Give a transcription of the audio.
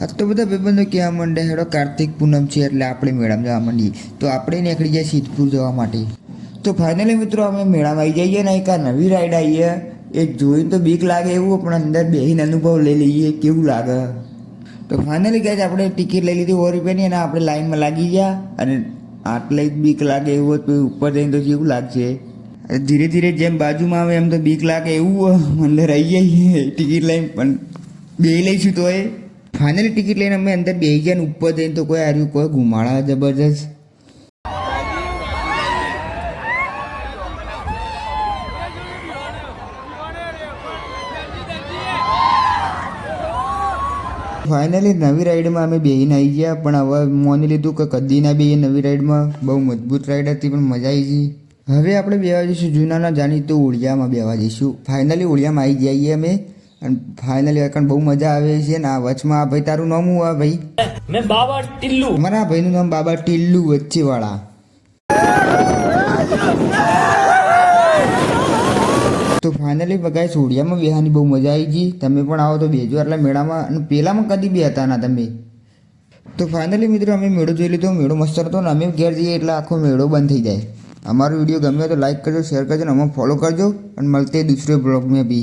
આ તો બધા ભાઈબંધો કહેવા માંડે હેડો કાર્તિક પૂનમ છે એટલે આપણે મેળામાં જવા માંડીએ. તો આપણે નીકળી જાય સિદ્ધપુર જવા માટે. તો ફાઇનલી મિત્રો અમે મેળામાં આવી જઈએ ને એક આ નવી રાઈડ આવીએ. એ જોઈને તો બીક લાગે એવું, પણ અંદર બેસીને અનુભવ લઈ લઈએ કેવું લાગે. તો ફાઇનલી ગાઈસ આપણે ટિકિટ લઈ લીધી 100 રૂપિયાની અને આપણે લાઈનમાં લાગી ગયા. અને આટલે જ બીક લાગે એવું તો ઉપર જઈને તો કેવું લાગશે. ધીરે ધીરે જેમ બાજુમાં આવે એમ તો બીક લાગે એવું અંદર આવી જઈએ ટિકિટ લઈને, પણ બે લઈશું તો એ ફાઇનલી ટિકિટ લઈને અમે અંદર બેસી ગયા. ને ઉપર જઈને તો કોઈ આવ્યું કોઈ ઘુમાડા જબરજસ્ત. ફાઇનલી નવી રાઈડમાં અમે બેહીને આવી ગયા, પણ હવે મોની લીધું કે કદી ના બેહીએ નવી રાઈડમાં. બહુ મજબૂત રાઈડ હતી પણ મજા આવી ગઈ. હવે આપણે બેવા જઈશું જૂનાના જાણીતું ઓળિયામાં બેવા જઈશું. ફાઇનલી ઓળિયામાં આવી જઈએ અમે. અને ફાઇનલી કારણ બહુ મજા આવે છે. ને આ વચમાં આ ભાઈ તારું નામ હું? આ ભાઈ મેં બાબા ટિલ્લુ. અમારા ભાઈનું નામ બાબા ટિલ્લુ વચ્ચેવાળા. તો ફાઇનલી બગાય સોડિયામાં બેહાની બહુ મજા આવી ગઈ. તમે પણ આવો તો બેજો એટલે મેળામાં. અને પેલામાં કદી બી હતા ના તમે. તો ફાઇનલી મિત્રો અમે મેળો જોઈ લીધો. મેળો મસ્ત હતો ને અમે ઘેર જઈએ એટલે આખો મેળો બંધ થઈ જાય. અમારો વિડીયો ગમ્યો તો લાઈક કરજો, શેર કરજો અને અમે ફોલો કરજો. અને મળતે દૂસરે બ્લોગ में भी.